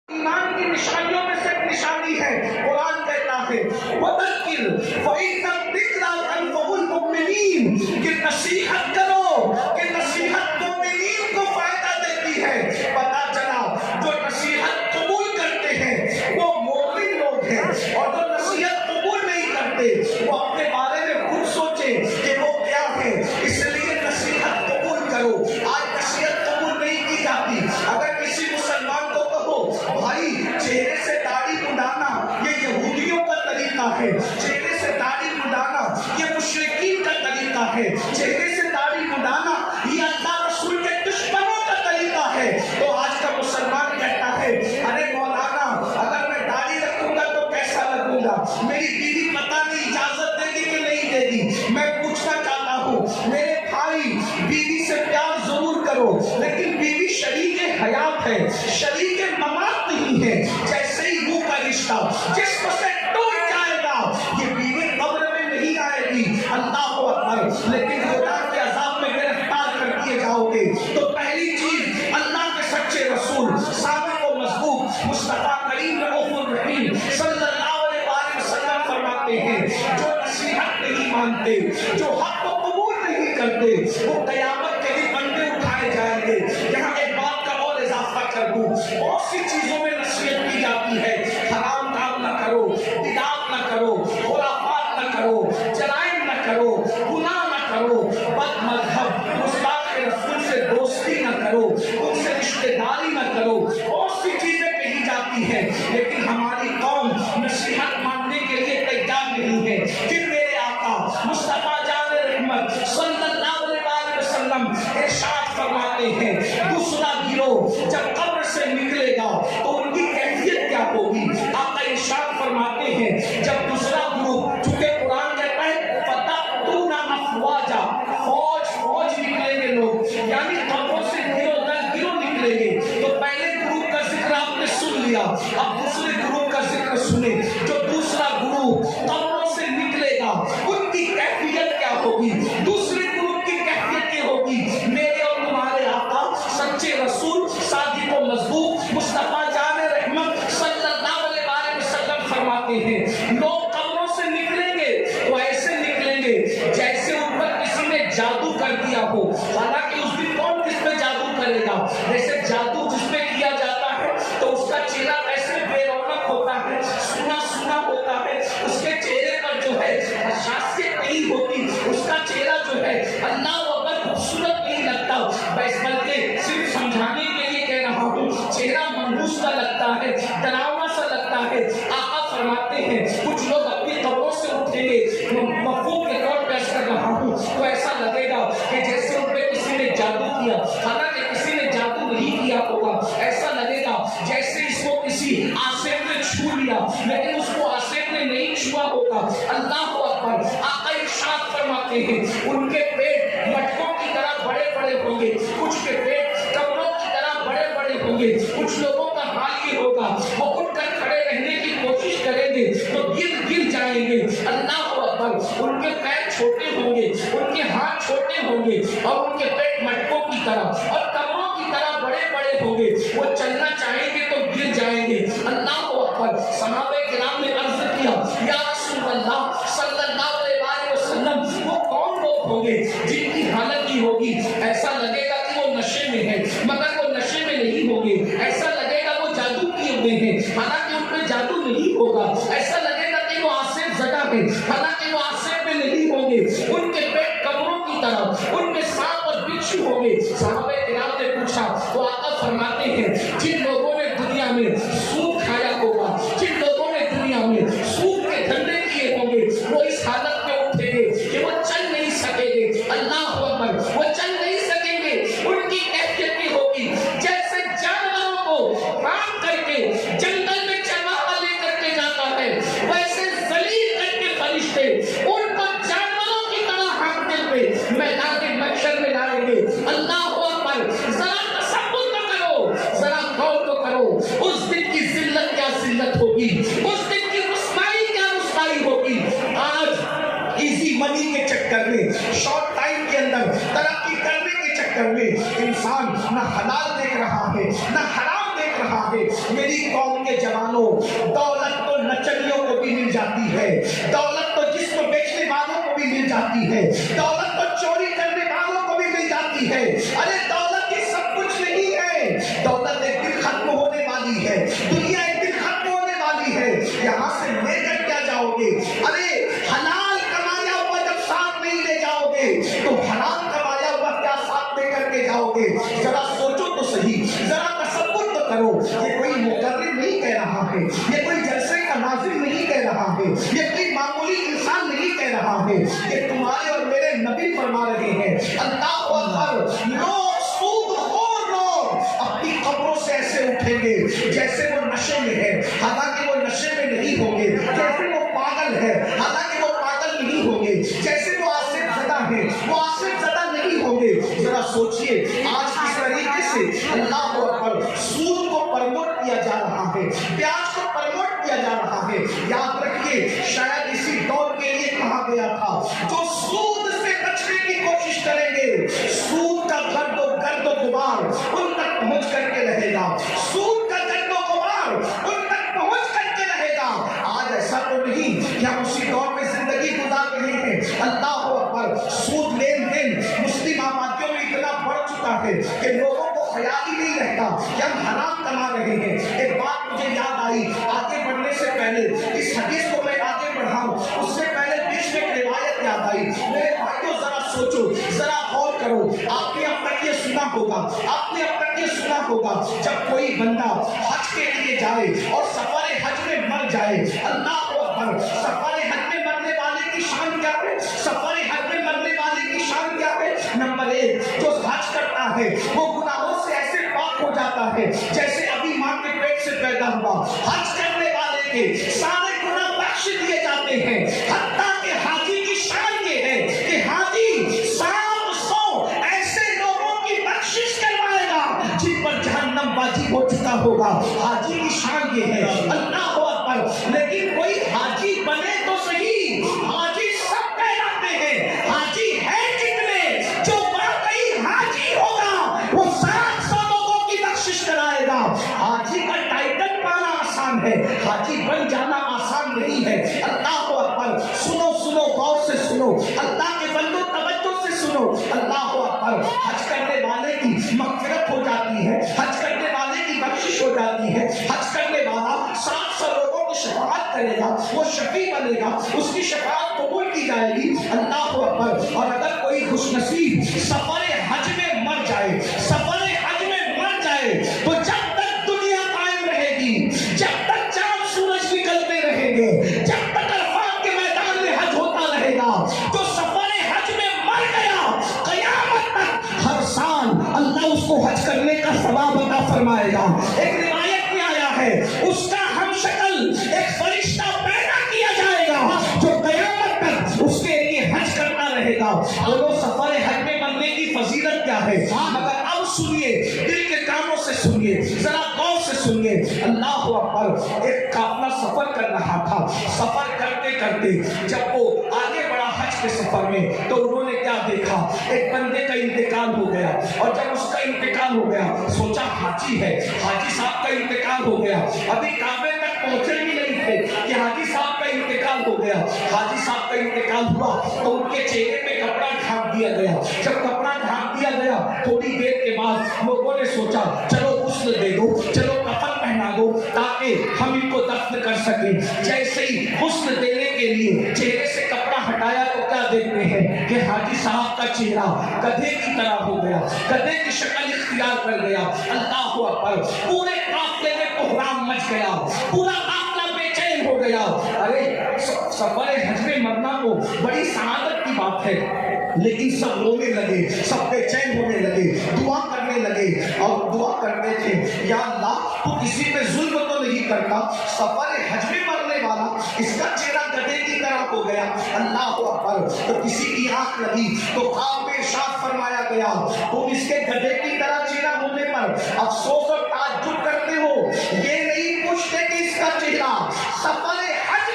ایمان کی نشانیوں میں سے ایک نشانی ہے، قرآن کہتا ہے وَذَكِّرْ فَإِنَّ الذِّكْرَىٰ تَنفَعُ الْمُؤْمِنِينَ کہ نصیحت کرو، کہ نصیحت مومنین کو فائدہ دیتی ہے۔ پتا چلا جو نصیحت قبول کرتے ہیں وہ مومن لوگ ہیں، اور جو نصیحت قبول نہیں کرتے وہ اپنے بارے میں خود سوچے کہ وہ کیا ہے، اس لیے نصیحت قبول کرو۔ آج نصیحت قبول نہیں کی جاتی۔ اگر کسی مسلمان کو کہو بھائی چہرے سے داڑھی مڈانا یہ یہودیوں کا طریقہ ہے، چہرے سے داڑھی مڈانا یہ مشرکین کا طریقہ ہے، چہرے سے داڑھی مڈانا یہ اللہ رسول کے دشمنوں کا طریقہ ہے، تو آج کا مسلمان کہتا ہے ارے مولانا اگر میں داڑھی رکھوں گا تو کیسا لگوں گا، میری بیوی پتہ نہیں اجازت دے گی کہ نہیں دے گی۔ میں پوچھنا چاہتا ہوں میرے بھائی، بیوی سے پیار ضرور کرو لیکن بیوی شریک حیات ہے، شریک ممات نہیں ہے۔ جیسے ہی روح کا رشتہ جسم سے ٹوٹ جائے گا یہ بیوی قبر میں نہیں آئے گی، اللہ اکبر، لیکن خدا کے عذاب میں گرفتار کر دیے جاؤ گے۔ تو پہلی چیز اللہ کے سچے رسول صادق و مصدوق مصطفیٰ کریم رؤوف الرحیم صلی اللہ علیہ وآلہ وسلم فرماتے ہیں جو نصیحت نہیں مانتے، جو حق کو قبول نہیں کرتے، وہ قیامت کے دن بندے اٹھائے جائیں گے۔ یہاں ایک بات کا اور اضافہ کر دوں، بہت سی چیزوں میں نصیحت کی جاتی ہے، حرام کام نہ کرو، بدعات نہ کرو، خرافات نہ کرو، جرائم نہ کرو، گناہ نہ کرو، بد مذہب گستاخ رسول سے دوستی نہ کرو، ان سے رشتہ داری نہ کرو، بہت سی چیزیں کہی جاتی ہیں، لیکن ہماری قوم نصیحت ماننے کے لیے تیار نہیں ہے۔ پھر میرے آقا مصطفیٰ جان رحمت صلی اللہ علیہ وسلم ارشاد فرماتے ہیں دوسرا گروہ جب قبر سے نکلے گا تو ان کی کیفیت کیا ہوگی؟ آقا ارشاد فرماتے ہیں جب دوسرا گروہ، چونکہ قرآن کہتا ہے فَتَأْتُونَ أَفْوَاجًا، فوج نکلیں گے لوگ، یعنی قبروں سے گروہ در گروہ نکلیں گے۔ تو پہلے گروہ کا ذکر آپ نے سن لیا، اب دوسرے گروہ کا ذکر سنیں۔ جو دوسرا گروہ قبروں سے نکلے گا ان کی کیفیت کیا ہوگی؟ دوسرے گروہ کی کیفیت کیا ہوگی؟ میرے اور تمہارے آقا سچے رسول صادق و مصدوق مصطفیٰ جان رحمت صلی اللہ علیہ وسلم فرماتے ہیں لوگ قبروں سے نکلیں گے تو ایسے نکلیں گے جیسے ان پر کسی نے جادو کر دیا ہو۔ حالانکہ اس دن کون کس پہ جادو کرے گا؟ جیسے جادو جس پہ کیا جاتا ہے تو اس کا چہرہ ایسے بے رونق ہوتا ہے، سنا سنا ہوتا ہے، اس کے چہرے پر جو ہے خشاشیت نہیں ہوتی، اس کا چہرہ جو ہے اللہ اکبر خوبصورت نہیں لگتا، بلکہ صرف سمجھانے کے لیے کہہ رہا ہوں چہرہ منحوس سا لگتا ہے، ڈراؤنا سا لگتا ہے۔ آقا فرماتے ہیں کچھ لوگ اپنی قبروں سے اٹھیں گے، مفہوم کے طور پہ عرض کر رہا ہوں، تو ایسا لگے گا کہ جیسے ان پہ کسی نے جادو کیا، حالانکہ کسی نے جادو نہیں کیا ہوگا۔ ایسا لگے گا جیسے اس کو کسی آصف نے چھو لیا لیکن اس کو آصف نے نہیں چھوا ہوگا۔ اللہ اکبر۔ آقا ارشاد فرماتے ہیں ان کے پیٹ مٹکوں کی طرح بڑے بڑے ہوں گے، کچھ کے پیٹ کمروں کی طرح بڑے بڑے ہوں گے۔ کچھ لوگوں کا حال یہ ہوگا وہ اٹھ کر کھڑے رہنے کی کوشش کریں گے تو گر جائیں گے۔ اللہ اکبر۔ ان کے پیر چھوٹے ہوں گے، ان کے ہاتھ چھوٹے ہوں گے اور ان کے پیٹ مٹکوں کی طرح اور کمروں کی طرح بڑے بڑے ہوں گے، وہ چلنا چاہیں گے تو گر جائیں گے۔ اللہ اکبر۔ صحابہ کرام نے عرض کیا یا رسول اللہ صلی اللہ علیہ وسلم وہ کون لوگ ہوں گے جن کی حالت کی ہوگی ایسا لگے گا کہ وہ نشے میں ہے مگر وہ نشے میں نہیں ہوں گے، ایسا لگے گا وہ جادو کیے ہوئے ہیں حالانکہ ان پہ جادو نہیں ہوگا، ایسا لگے گا کہ وہ آصف زدہ ہے حالانکہ وہ آصف میں نہیں ہوں گے، ان کے پیٹ کمروں کی طرح، ان میں سانپ اور بچھو ہوں گے۔ صحابہ کرام نے پوچھا تو آقا فرماتے ہیں جن لوگوں نے دنیا میں سود کھایا ہوگا، جن لوگوں نے دنیا میں سود کے دھندے کیے ہوں گے وہ اس حالت میں اٹھیں گے کہ وہ چل نہیں سکیں گے۔ اللہ اکبر۔ وہ چل نہیں سکیں گے، ان کی کیفیت کی ہوگی جیسے جانوروں کو کام کر کے جنگل میں چرواہا لے کر کے جاتا ہے ویسے ذلیل کر کے فرشتے ان کو جانوروں کی طرح ہانکتے ہوئے میدان محشر میں لائیں گے۔ اللہ اکبر۔ ذرا تصور تو کرو، ذرا غور تو کرو، اس دن کی ذلت کیا ذلت ہوگی، اس دن کی رسوائی کیا رسوائی ہوگی۔ آج ایزی منی کے چکر میں، شارٹ ٹائم کے اندر ترقی کرنے کے چکر میں انسان نہ حلال دیکھ رہا ہے نہ حرام دیکھ رہا رہا ہے میری قوم کے جوانوں، دولت تو نچنیوں کو بھی مل جاتی ہے، دولت تو جسم بیچنے والوں کو بھی مل جاتی ہے، دولت تو چوری کرنے والوں کو بھی مل جاتی ہے۔ ارے دولت یہ سب کچھ نہیں ہے، دولت ایک دن ختم ہونے والی ہے، دنیا ایک دن ختم ہونے والی ہے، یہاں سے لے کر کیا جاؤ گے؟ ارے حلال کمایا ہوا جب ساتھ نہیں لے جاؤ گے تو حرام کمایا ہوا کیا ساتھ لے کر کے جاؤ گے؟ ذرا سوچو تو صحیح، ذرا تصور تو کرو۔ یہ کوئی مقرر نہیں کہہ رہا ہے، یہ کوئی جلسے کا ناظم نہیں کہہ رہا ہے، یہ کوئی معمولی انسان نہیں کہہ رہا ہے، یہ تمہارے اور میرے نبی فرما رہے ہیں۔ اللہ اکبر، لوگ سود خور لوگ اپنی قبروں سے ایسے اٹھیں گے جیسے وہ نشے میں ہے، حالانکہ وہ نشے میں نہیں ہوں گے، جیسے وہ پاگل ہے حالانکہ وہ پاگل نہیں ہوں گے، جیسے وہ آصف زدہ ہے وہ آصف زدہ نہیں ہوں گے۔ ذرا سوچئے آج کس طریقے سے اللہ اکبر سود کو پرموٹ کیا جا رہا ہے، پیاز کو پرموٹ کیا جا رہا ہے۔ یاد رکھیے شاید اسی دور کے لیے کہا گیا تھا جو سود سے بچنے کی کوشش کریں گے سود کا گرد و غبار ان تک پہنچ کر کے رہے گا، سود کا گرد و غبار ان تک پہنچ کر کے رہے گا۔ آج ایسا تو نہیں کہ ہم اسی دور میں زندگی گزار رہے ہیں۔ اللہ اکبر، سود لین دین مسلم آبادیوں میں اتنا بڑھ چکا ہے کہ لوگوں کو خیال ہی نہیں رہتا کہ ہم حرام کما رہے ہیں۔ ایک بات مجھے یاد آئی آگے بڑھنے سے پہلے، اس حدیث کو میں آگے بڑھاؤں اس سے پہلے بیچ میں ایک روایت یاد آئی۔ میرے بھائیوں ذرا سوچو، ذرا غور کرو، آپ نے اب تک یہ سنا ہوگا، آپ نے اب تک یہ سنا ہوگا جب کوئی بندہ حج کے لیے جائے اور سفر حج میں مر جائے، اللہ اکبر، سفر حج میں مرنے والے کی شان کیا ہے؟ سفر حج میں مرنے والے کی شان کیا ہے؟ نمبر ایک، جو حج کرتا ہے وہ گناہوں سے ایسے پاک ہو جاتا ہے جیسے ابھی ماں کے پیٹ سے پیدا ہوا۔ حج کرنے والے کے سارے گناہ بخش دیے جاتے ہیں، حتیٰ کہ حاجی کی شان یہ ہے کہ حاجی 700 ایسے لوگوں کی بخشش کروائے گا جن پر جہنم واجب ہو چکا ہوگا۔ حاجی کی شان یہ ہے، اللہ اکبر۔ لیکن کوئی حاجی بنے تو صحیح، حاجی سب کہلاتے ہیں، حاجی ہے کتنے؟ جو واقعی حاجی ہوگا وہ 700 لوگوں کی بخشش کرائے گا۔ حاجی کا ٹائٹل پانا آسان ہے، حاجی بن جانا آسان نہیں ہے۔ اللہ اکبر، سنو سنو، غور سے سنو، اللہ کے بندو توجہ سے سنو۔ اللہ اکبر، حج کرنے والے کی مغفرت ہو جاتی ہے، حج کرنے والے کی بخشش ہو جاتی ہے، حج کرنے والا 700 لوگوں کی شفاعت کرے گا، وہ شفیع بنے گا، اس کی شفاعت قبول کی جائے گی۔ اللہ اکبر، اور اگر کوئی خوش نصیب سفر حج میں مر جائے، سفر حج میں مر جائے تو جب تک دنیا قائم رہے گی، جب تک چاند سورج نکلتے رہیں گے، جب تک عرفات کے میدان میں حج ہوتا رہے گا، جو سفر حج میں مر گیا قیامت تک ہر سال اللہ اس کو حج کرنے کا ثواب عطا فرمائے گا۔ ایک روایت میں آیا ہے اس کا ہم شکل ایک فرشتہ پیدا کیا جائے گا جو قیامت تک اس کے لیے حج کرتا رہے گا۔ بولو سفر حج میں مرنے کی فضیلت کیا ہے؟ مگر اب سنیے، دل کے کانوں سے سنیے، ذرا غور سے سنیے۔ اللہ اکبر، ایک قافلہ سفر کر رہا تھا، سفر کرتے کرتے جب وہ آگے بڑھا حج کے سفر میں تو انہوں نے کیا دیکھا؟ ایک بندے کا انتقال ہو گیا، اور جب اس کا انتقال ہو گیا سوچا حاجی ہے، حاجی صاحب کا انتقال ہو گیا، ابھی کعبے تک پہنچے بھی نہیں تھے کہ حاجی صاحب کا انتقال ہو گیا۔ حاجی صاحب کا انتقال ہوا تو ان کے چہرے پہ کپڑا ڈھانپ دیا گیا، جب کپڑا ڈھانپ دیا گیا تھوڑی دیر کے بعد لوگوں نے سوچا چلو غسل دے دو، چلو کفن پہنا دو تاکہ ہم ان کو دفن کر سکیں۔ جیسے ہی غسل دینے کے لیے چہرے سے کپڑا ہٹایا تو کیا دیکھتے ہیں کہ حاجی صاحب کا چہرہ گدھے کی طرح ہو گیا، گدھے کی شکل اختیار کر گیا۔ اللہ اکبر، پورے قافلے میں بحران مچ گیا، پورا قافلہ بے چین ہو گیا۔ ارے سفر حج میں مرنا تو بڑی سعادت کی بات ہے، لیکن سب رونے لگے، سب بے چین ہونے لگے، دعا کرنے لگے، اور دعا کرتے تھے یا اللہ تو کسی پہ ظلم تو نہیں کرتا، سفر حج میں مرنے والا اس کا چہرہ گدھے کی طرح ہو گیا۔ اللہ اکبر، تو کسی کی آنکھ لگی تو خواب میں ارشاد فرمایا گیا تم اس کے گدھے کی طرح چہرہ ہونے پر افسوس اور تعجب کرتے ہو، یہ نہیں پوچھتے کہ اس کا چہرہ سفر حج